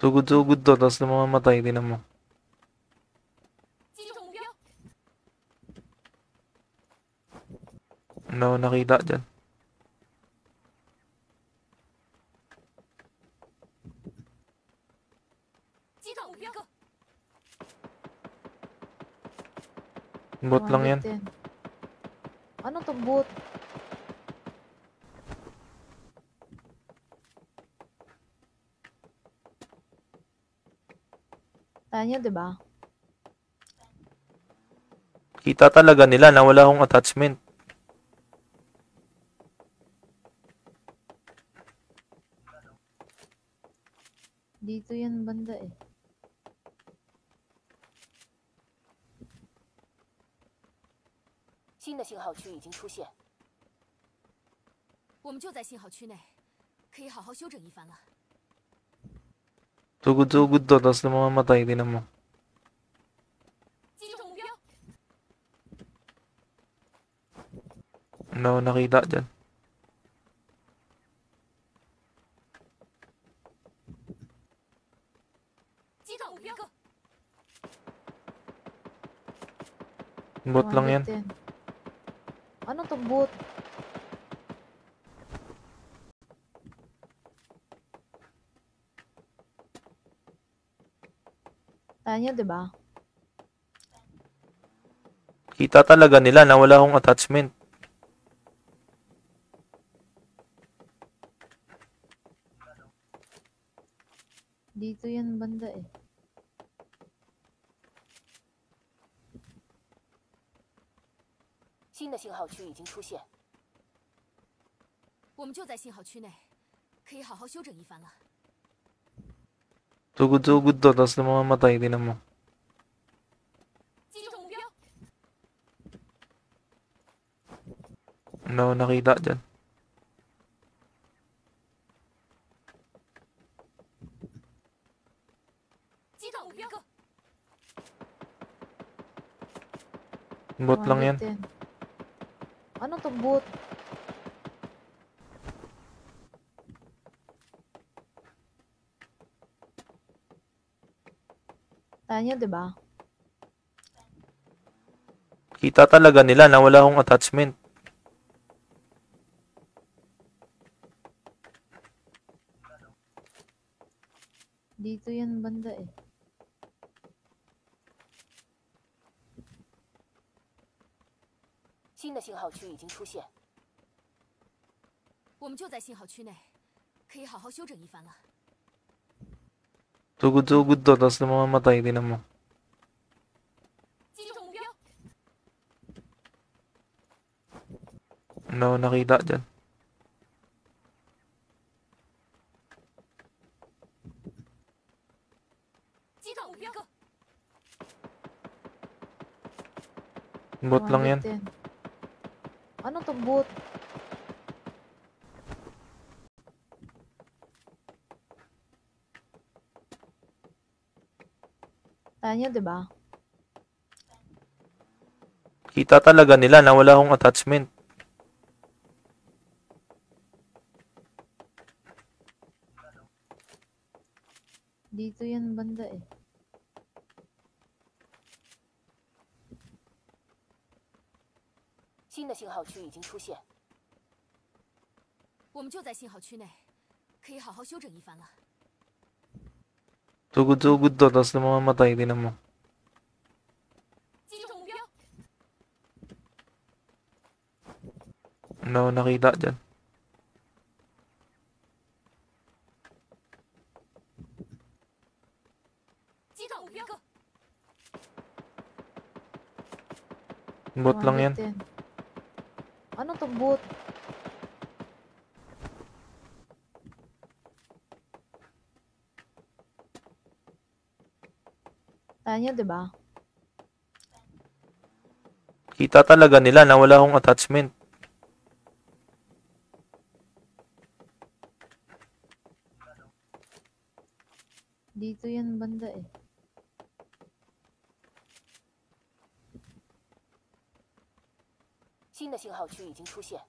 Sugod-sugod to, tapos namamatay, tinan mo. 击中目标， Ano ako nakita dyan. 击到目标， Bot lang yan. Din. Ano to boot? Tanya, di ba? Kita talaga nila na wala akong attachment. Dito yan banda eh. 新的信号区已经出现。我们就在信号区内，可以好好休整一番了。 Sugod-sugod to, tapos namamatay, tinan mo. 击中目标， Ano ako nakita dyan. 击到目标， Bot lang yan. Din. Ano to boot? Tanya, di ba? Kita talaga nila na wala akong attachment. Dito yan banda eh. 新的信号区已经出现。我们就在信号区内，可以好好休整一番了。 Sugod-sugod to, tapos namamatay, tinan mo. 击中目标， Ano ako nakita dyan. 击到目标， Bot lang yan. Din. Ano to boot? Tanya, di ba? Kita talaga nila na wala akong attachment. Dito yan banda eh. 新的信号区已经出现。我们就在信号区内，可以好好休整一番了。 Sugod-sugod to, tapos namamatay, tinan mo. 击中目标， Ano ako nakita dyan. 击到目标， Bot lang yan. Din. Ano to boot? Tanya, di ba? Kita talaga nila na wala akong attachment. Dito yan banda eh. 新的信号区已经出现。我们就在信号区内，可以好好休整一番了。 Sugod-sugod to, tapos namamatay, tinan mo. 击中目标， Ano ako nakita dyan. 击到目标， Bot lang yan. Din. Ano to boot? Tanya, di ba? Kita talaga nila na wala akong attachment. Dito yan banda eh. 新的信号区已经出现。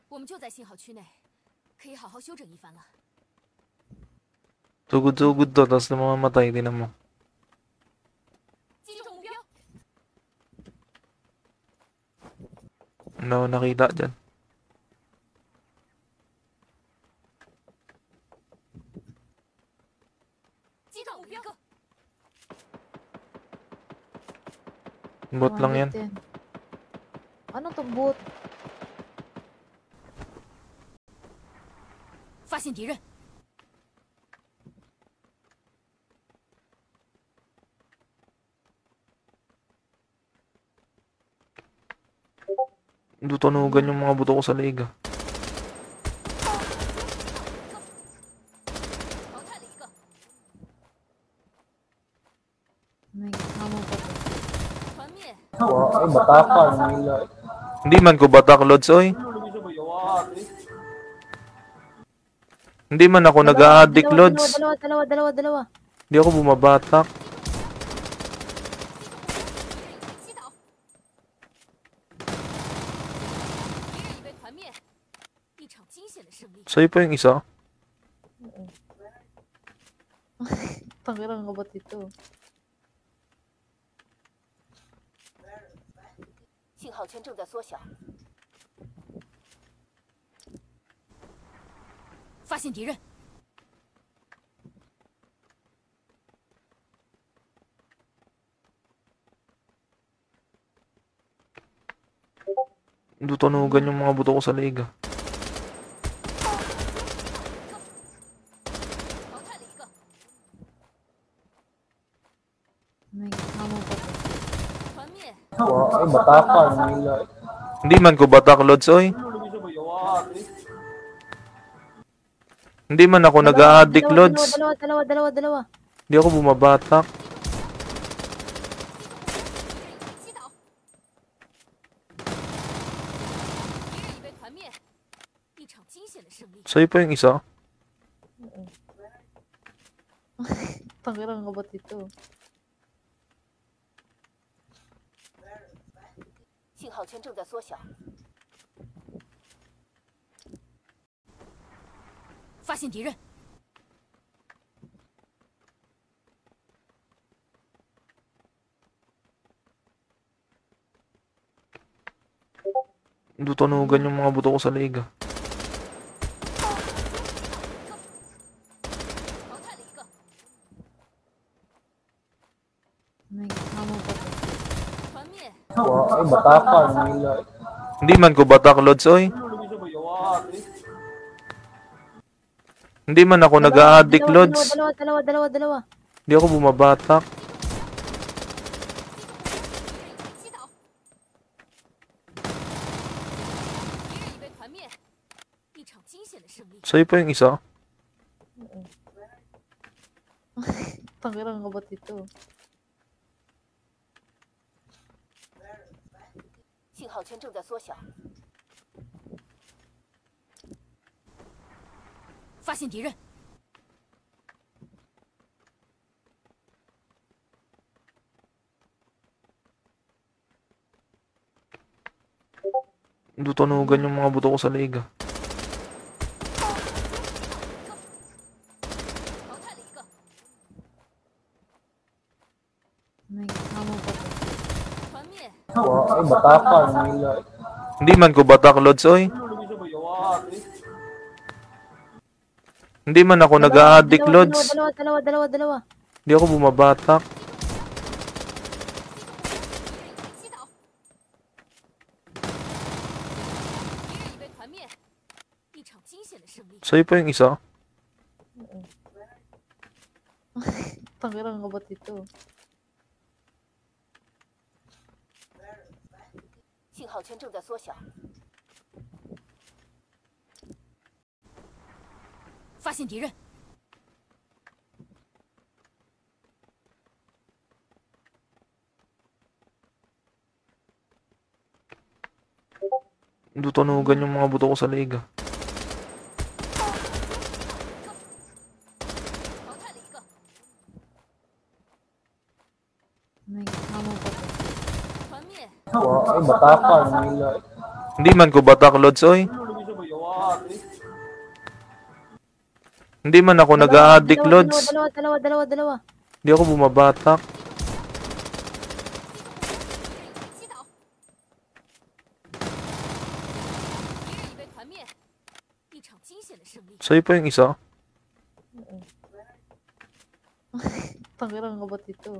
我们就在信号区内，可以好好休整一番了。Sugod-sugod to, tapos namamatay, tinan mo. 击中目标， Wala akong nakita dyan. 击中目标， Bot lang yan. 210. Ano to bot? 发现敌人， Tutunugan yung mga buto ko sa leeg. 淘汰了一个， May kasama pa to. 团灭， Ay, batakan nila. Hindi man ko batak, Lods, oy. Hindi man ako nag-a-addict, Lods. Dalawa. Hindi ako bumabatak. 击倒，敌人已被团灭，一场惊险的胜利。 Sa'yo pa yung isa. Pangarang ka ba't ito? 信号圈正在缩小，发现敌人， Tutunugan yung mga buto ko sa leeg. 淘汰了一个， May kasama pa to. 团灭， Ay, batakan nila. Hindi man ko batak, Lods, oy. Hindi man ako nag-a-addict, Lods. Dalawa. Hindi ako bumabatak. 击倒，敌人已被团灭，一场惊险的胜利。 Sa'yo pa yung isa. Pangarang ka ba't ito? 信号圈正在缩小，发现敌人， Tutunugan yung mga buto ko sa leeg. 淘汰了一个， May kasama pa to. 团灭， Ay, batakan nila. Hindi man ko batak, Lods, oy. Hindi man ako nag-a-addict, Lods. Dalawa. Hindi ako bumabatak. 击倒，敌人已被团灭，一场惊险的胜利。 Sa'yo pa yung isa. Pangarang ka ba't ito? 信号圈正在缩小，发现敌人， Tutunugan yung mga buto ko sa leeg. 淘汰了一个， May kasama pa to. 团灭， Ay, batakan nila. Hindi man ko batak, Lods, oy. Hindi man ako nag-a-addict, Lods. Dalawa. Hindi ako bumabatak. 击倒，敌人已被团灭，一场惊险的胜利。 Sa'yo pa yung isa. Pangarang ka ba't ito? 信号圈正在缩小，发现敌人， Tutunugan yung mga buto ko sa leeg. 淘汰了一个， May kasama pa to. 团灭， Ay, batakan nila. Hindi man ko batak, Lods, oy. Hindi man ako nag-a-addict, Lods. Dalawa. Hindi ako bumabatak. 击倒，敌人已被团灭，一场惊险的胜利。 Sa'yo pa yung isa. Pangilang ka ba dito?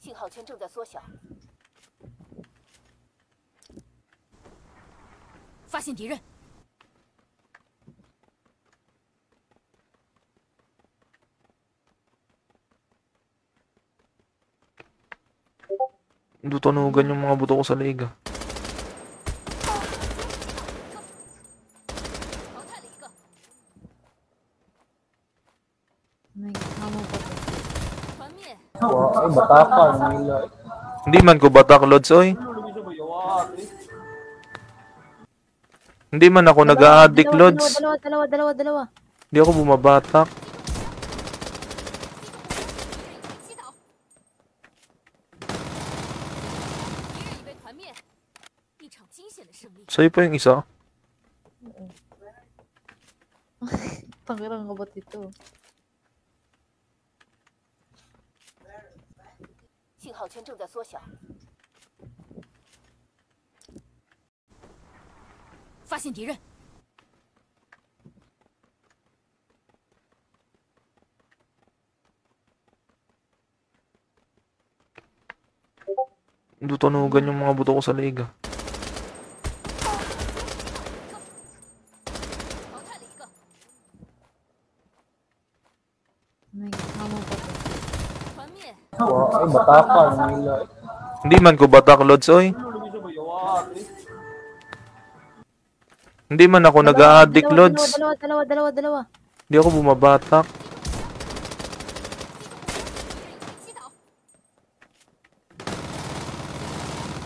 信号圈正在缩小，发现敌人。 Tutunugan yung mga buto ko sa liga. 淘汰了一个， May kasama pa to. 团灭， Ay, batakan, nila. Hindi man ko batak, Lods, oy. Hindi man ako nag-a-addict, Lods. Dalawa. Hindi ako bumabatak. 击倒，敌人已被团灭，一场惊险的胜利。 Sa'yo pa yung isa. Pangilang ka ba dito? 信号圈正在缩小，发现敌人。 Tutunugan yung mga buto ko sa liga. 淘汰了一个， May kasama pa to. 团灭， Ay, batakan, nila. Hindi man ko batak, Lods, oy. Hindi man ako nag-a-addict, Lods. Dalawa. Hindi ako bumabatak. 击倒，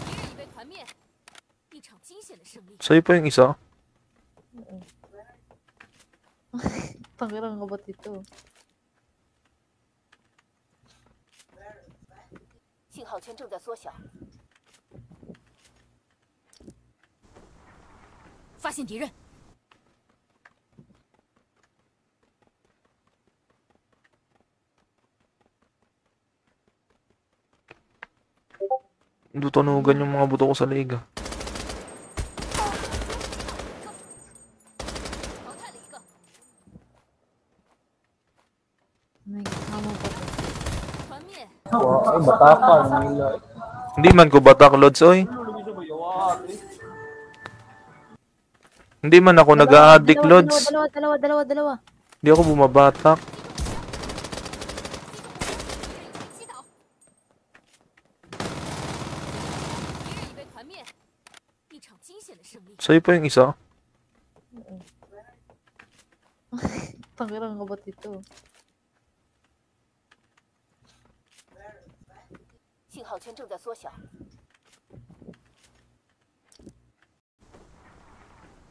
敌人已被团灭，一场惊险的胜利。 Sa'yo pa yung isa. Pangilang ka ba dito? 信号圈正在缩小，发现敌人。 Tutunugan yung mga buto ko sa liga. 淘汰了一个， May kasama pa to. 团灭， Ay, batakan, nila. Hindi man ko batak, Lods, oy. Hindi man ako nag-a-addict, Lods. Dalawa. Hindi ako bumabatak. 击倒，敌人已被团灭，一场惊险的胜利。 Sa'yo pa yung isa. Pangilang ka ba dito? 信号圈正在缩小，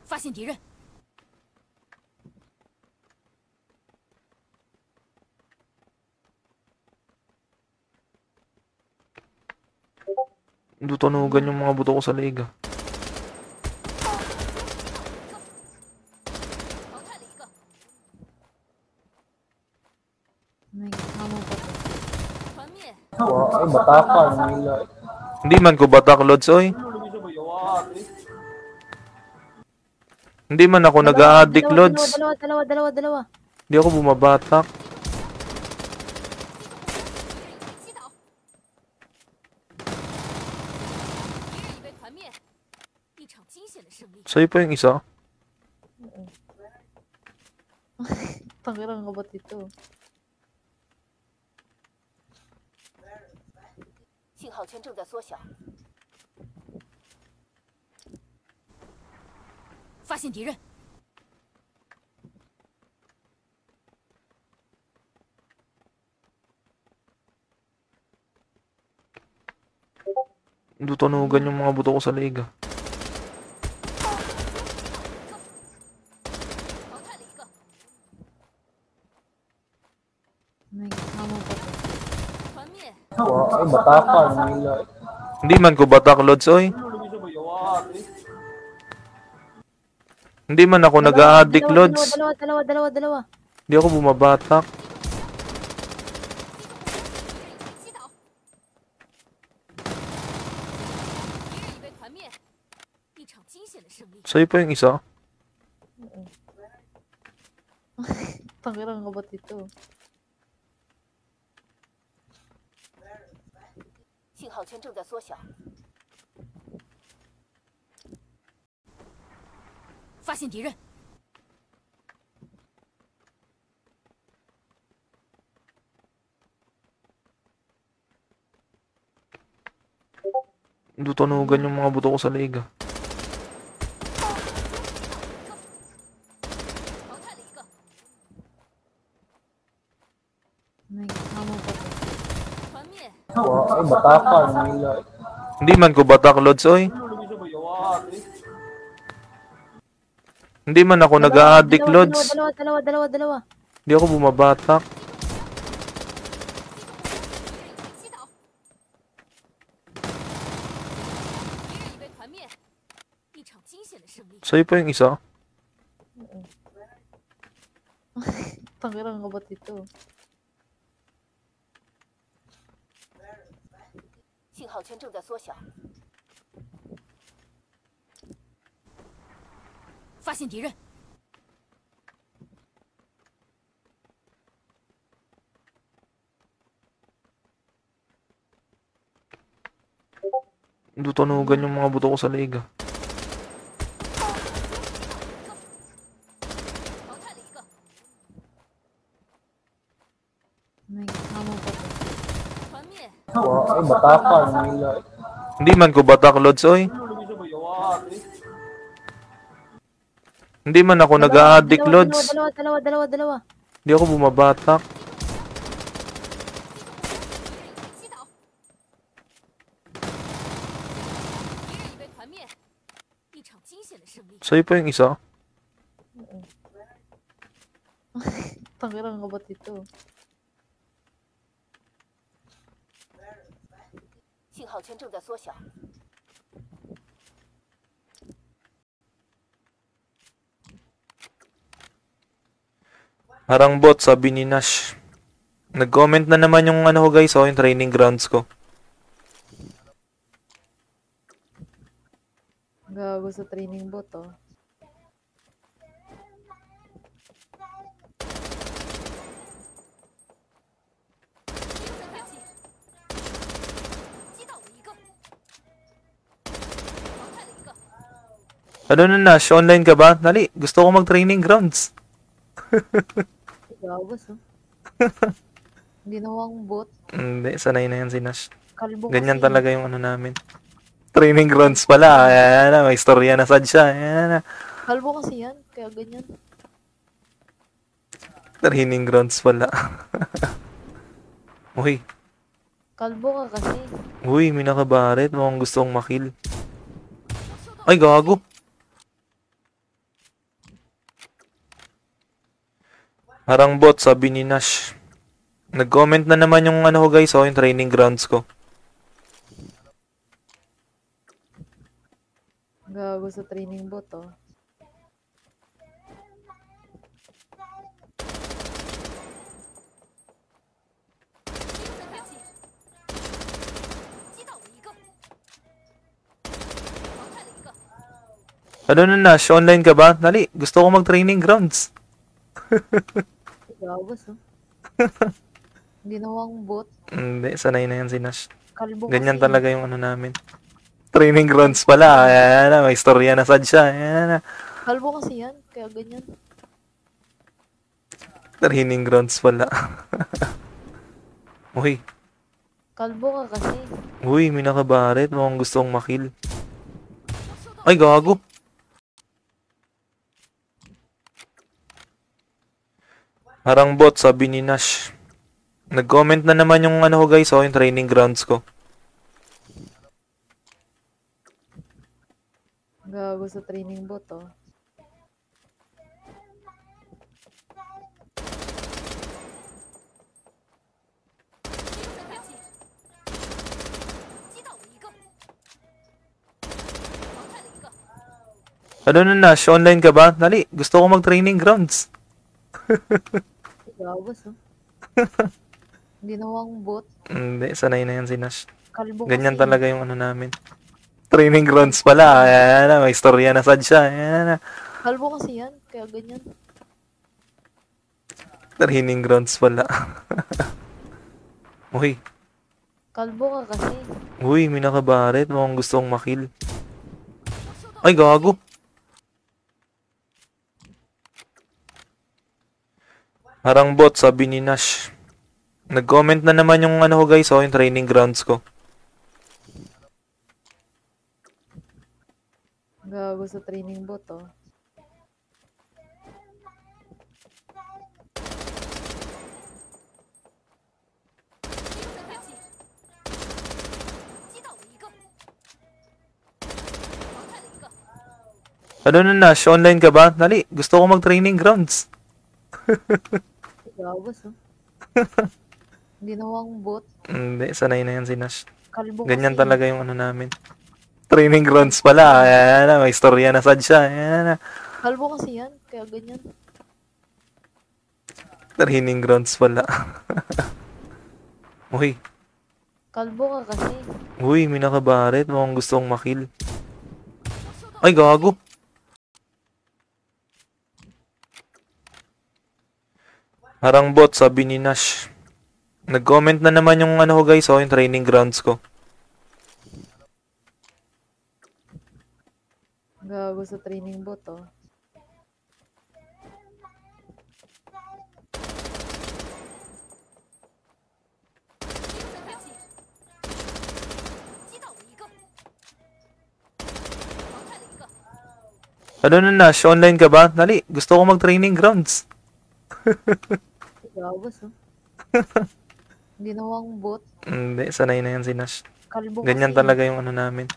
发现敌人。 Tutunugan yung mga buto ko sa liga. 淘汰了一个， May kasama pa to. 团灭， Ay, batakan, nila. Hindi man ko batak, Lods, oy. Hindi man ako nag-a-addict, Lods. Dalawa. Hindi ako bumabatak. 击倒，敌人已被团灭，一场惊险的胜利。 Sa'yo pa yung isa. Pangilang ka ba dito? 信号圈正在缩小，发现敌人。 Tutunugan yung mga buto ko sa liga. 淘汰了一个， May kasama pa to. 团灭， Ay, batakan, nila. Hindi man ko batak, Lods, oy. Hindi man ako nag-a-addict, Lods. Dalawa. Hindi ako bumabatak. 击倒，敌人已被团灭，一场惊险的胜利。 Sa'yo pa yung isa? Tangirang ka ba't ito? 信号圈正在缩小。发现敌人， Tutunugan yung mga buto ko sa liga. 淘汰了一个， May kasama pa to. 团灭。 Ay, batakan, nila. Hindi man ko batak, Lods, oy. Hindi man ako nag-a-addict, Lods. Dalawa. Hindi ako bumabatak. 击倒，敌人已被团灭，一场惊险的胜利。 Sa'yo pa yung isa? Tangirang ka ba't ito? 信号圈正在缩小。发现敌人， Tutunugan yung mga buto ko sa liga. 淘汰了一个， May kasama pa to. 团灭。 Ay, batakan, nila. Hindi man ko batak, Lods, oy. Hindi man ako nag-a-addict, Lods. Dalawa. Hindi ako bumabatak. 击倒，敌人已被团灭，一场惊险的胜利。 Sa'yo pa yung isa? Tangirang ka ba't ito? 信号圈正在缩小。 Harang bot, sabi ni Nash. Nag-comment na naman yung ano ko guys, yung training grounds ko. Gago sa training bot, oh. Ano na Nash, online ka ba? Dali, gusto ko mag-training grounds. Gabas, oh. Ginawang bot. Hindi, sanay na yan si Nash. Kalbo Ganyan kasi. talaga yung ano namin. Training grounds pala. Ayan na, may istorya na sad siya. Ayan na. Kalbo kasi yan, kaya ganyan. Training grounds pala. Uy, Kalbo ka kasi. uy, may nakabaret. Mukhang gustong makill. Ay, gago. Harang bot, sabi ni Nash. Nag-comment na naman yung ano ko guys, yung training grounds ko. Gago sa training bot, oh. Ano na Nash, online ka ba? Dali, gusto ko mag-training grounds. Gabas, oh. Ginawang bot. Hindi, sanay na yan si Nash. Kalbo Ganyan kasi. talaga yung ano namin. Training grounds pala. Ayan na, may istorya na sad siya. Ayan na. Kalbo kasi yan, kaya ganyan. Training grounds pala. Uy, Kalbo ka kasi. uy, may nakabaret. Mukhang gustong makill. Ay, gago. Harang bot, sabi ni Nash. Nag-comment na naman yung ano ko guys, yung training grounds ko. Gago sa training bot, oh. Ano na, Nash? Online ka ba? Dali, gusto ko mag-training grounds. Gagos, oh. Ginawang bot. Hindi, sanay na yan si Nash. Kalbo Ganyan kasi. talaga yung ano namin. Training grounds pala. Ayan na, may istorya na sad siya. Ayan na. Kalbo kasi yan, kaya ganyan. Training grounds pala. Uy, Kalbo ka kasi. uy, may nakabaret. Mukhang gustong makill. Ay, gago. Harang bot, sabi ni Nash. Nag-comment na naman yung ano ko guys, yung training grounds ko. Gago sa training bot, oh. Ano na, Nash? Online ka ba? Dali, gusto ko mag-training grounds. Gagos, oh. Ginawang bot. Hindi, sanay na yan si Nash. Kalbo Ganyan kasi. talaga yung ano namin. Training grounds pala. Ayan na, may istorya na sad siya. Ayan na. Kalbo kasi yan, kaya ganyan. Training grounds pala. Uy, Kalbo ka kasi. uy, may nakabaret. Mukhang gustong makill. Ay, gago. Harang bot, sabi ni Nash. Nag-comment na naman yung ano ko guys, yung training grounds ko. Gago sa training bot, oh. Ano na, Nash? Online ka ba? Dali, gusto ko mag-training grounds. Gagos, oh. Ginawang bot. Hindi, sanay na yan si Nash. Kalbo Ganyan kasi. talaga yung ano namin.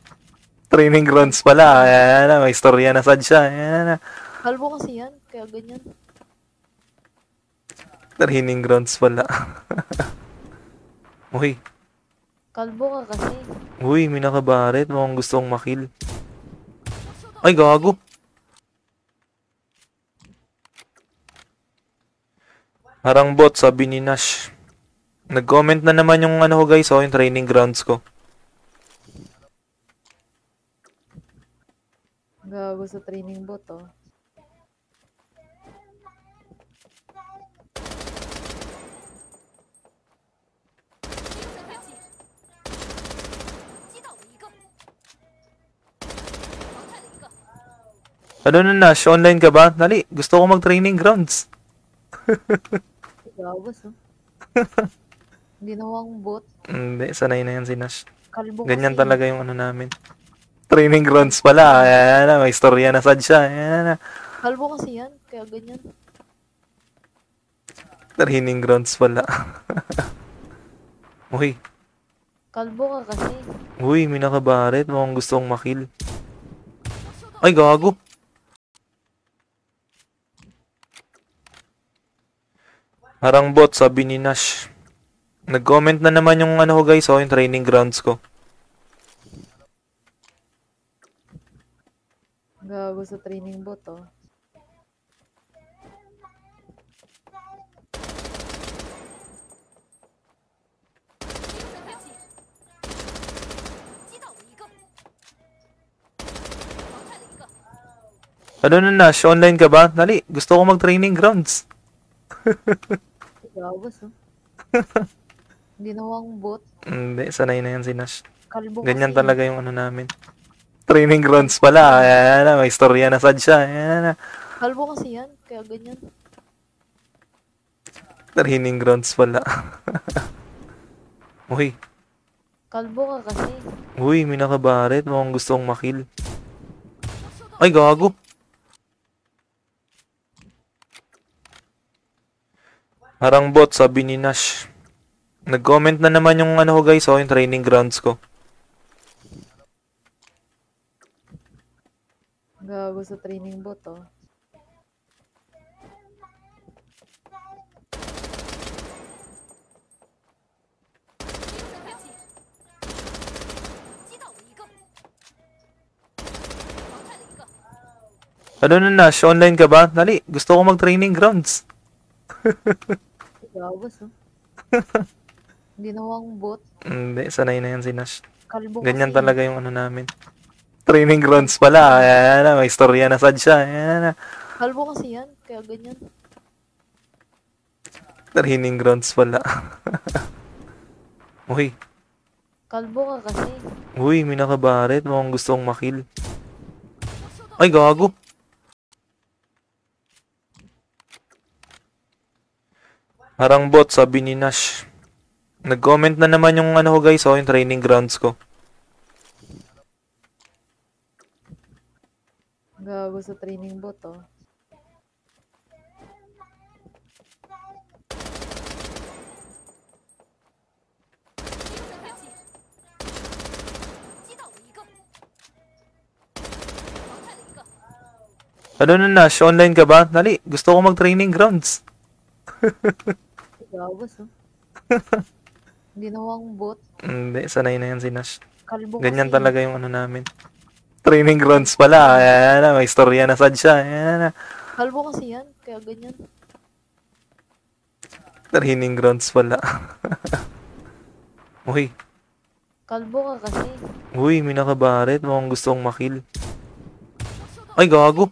Training grounds pala. Ayan na, may istorya na sad siya. Ayan na. Kalbo kasi yan, kaya ganyan. Training grounds pala. Uy, Kalbo ka kasi. uy, may nakabaret. Mukhang gustong makill. Ay, gago. Harang bot, sabi ni Nash. Nag-comment na naman yung ano ko guys, yung training grounds ko. Gago sa training bot, oh. Ano na, Nash? Online ka ba? Dali, gusto ko mag-training grounds. Gagos, oh. Ginawang bot. Hindi, sanay na yan si Nash. Kalbo Ganyan kasi. talaga yung ano namin. Training grounds pala. Ayan na, may istorya na sad siya. Ayan na. Kalbo kasi yan, kaya ganyan. Training grounds pala. Uy, Kalbo ka kasi. uy, may nakabaret. Mukhang gustong makill. Ay, gago. Harang bot, sabi ni Nash. Nag-comment na naman yung ano ko guys, yung training grounds ko. Gago sa training bot, oh. Ano na, Nash? Online ka ba? Dali, gusto ko mag-training grounds. Gagos, oh. Ginawang bot. Hindi, sanay na yan si Nash. Kalbo Ganyan kasi. talaga yung ano namin. Training grounds pala. Ayan na, may istorya na sad siya. Ayan na. Kalbo kasi yan, kaya ganyan. Training grounds pala. Uy, Kalbo ka kasi. uy, may nakabaret. Mukhang gustong makill. Ay, gago. Harang bot, sabi ni Nash. Nag-comment na naman yung ano ko guys, yung training grounds ko. Gago sa training bot, oh. Ano na, Nash? Online ka ba? Dali, gusto ko mag-training grounds. Gabos, oh. Ginawang bot. Hindi, sanay na yan si Nash. Kalbo Ganyan kasi. talaga yung ano namin. Training grounds pala. Ayan na, may istorya na sad siya. Ayan na. Kalbo kasi yan, kaya ganyan. Training grounds pala. Uy, Kalbo ka kasi. uy, may nakabaret. Mukhang gustong makill. Ay, gago. Parang bot, sabi ni Nash. Nag-comment na naman yung ano ko guys, yung training grounds ko. Gago sa training bot, oh. Ano na, Nash? Online ka ba? Dali, gusto ko mag-training grounds. Gabos, oh. Ginawang bot. Hindi, sanay na yan si Nash. Kalbo Ganyan kasi. talaga yung ano namin. Training grounds pala. Ayan na, may istorya na sad siya. Ayan na. Kalbo kasi yan, kaya ganyan. Training grounds pala. Uy, Kalbo ka kasi. uy, may nakabaret. Mukhang gustong makill. Ay, gago.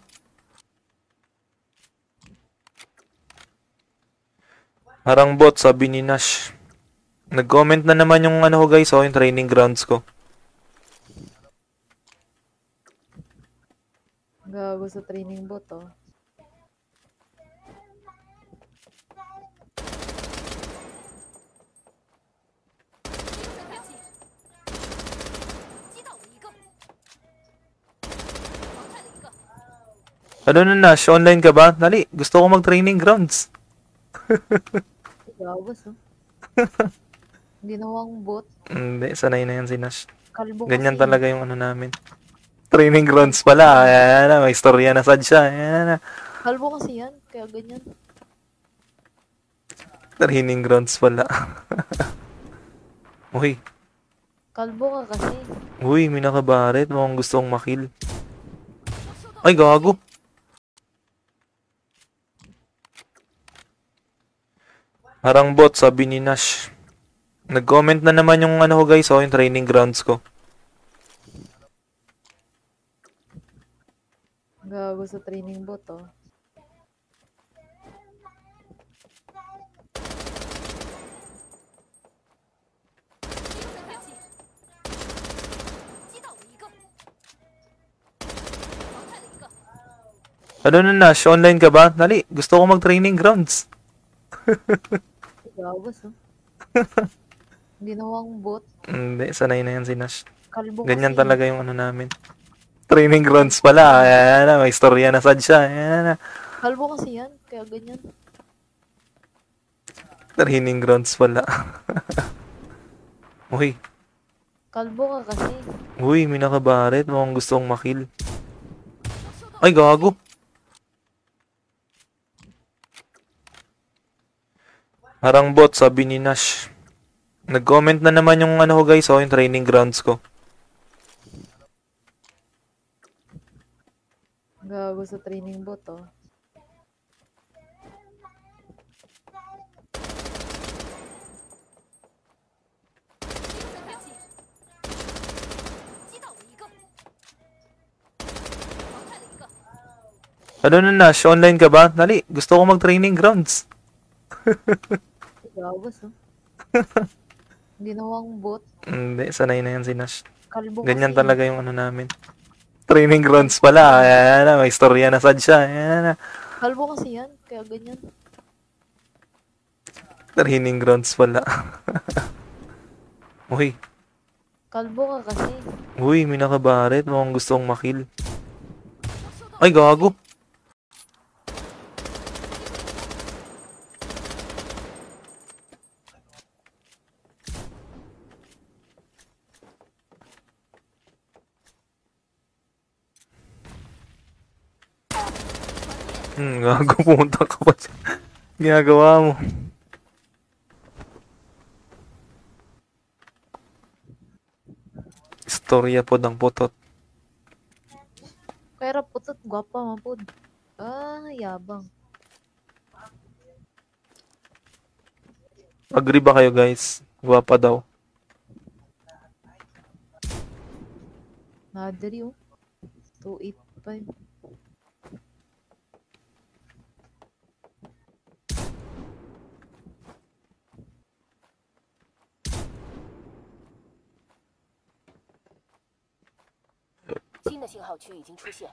Parang bot, sabi ni Nash. Nag-comment na naman yung ano ko guys, yung training grounds ko. Gago sa training bot, oh. Ano na, Nash? Online ka ba? Dali, gusto ko mag-training grounds. Gabos, oh. Ginawang bot. Hindi, sanay na yan si Nash. Kalbo Ganyan kasi. talaga yung ano namin. Training grounds pala. Ayan na, may istorya na sad siya. Ayan na. Kalbo kasi yan, kaya ganyan. Training grounds pala. Uy, Kalbo ka kasi. uy, may nakabaret. Mukhang gustong makill. Ay, gago. Parang bot, sabi ni Nash. Nag-comment na naman yung ano ko guys, yung training grounds ko. Gago sa training bot, oh. Ano na, Nash? Online ka ba? Dali, gusto ko mag-training grounds. Gabos, oh. Ginawang bot. Hindi, sanay na yan si Nash. Kalbo Ganyan kasi. talaga yung ano namin. Training grounds pala. Ayan na, may istorya na sad siya. Ayan na. Kalbo kasi yan, kaya ganyan. Training grounds pala. Uy, Kalbo ka kasi. uy, may nakabaret. Mukhang gustong makill. Ay, gago. Parang bot, sabi ni Nash. Nag-comment na naman yung ano ko guys, yung training grounds ko. Gago sa training bot, oh. Ano na, Nash? Online ka ba? Dali, gusto ko mag-training grounds. Gabos, oh. Ginawang bot. Hindi, sanay na yan si Nash. Kalbo Ganyan kasi. talaga yung ano namin. Training grounds pala. Ayan na, may istorya na sad siya. Ayan na. Kalbo kasi yan, kaya ganyan. Training grounds pala. Uy, Kalbo ka kasi. uy, may nakabaret. Mukhang gustong makill. Ay, gago. Gago, pumunta ka pa sa ginagawa mo. Istorya po ng putot. Pero putot, gwapa man po. Yabang. Agree ba kayo guys? Gwapa daw. Nadari oh. 285.新的信号区已经出现，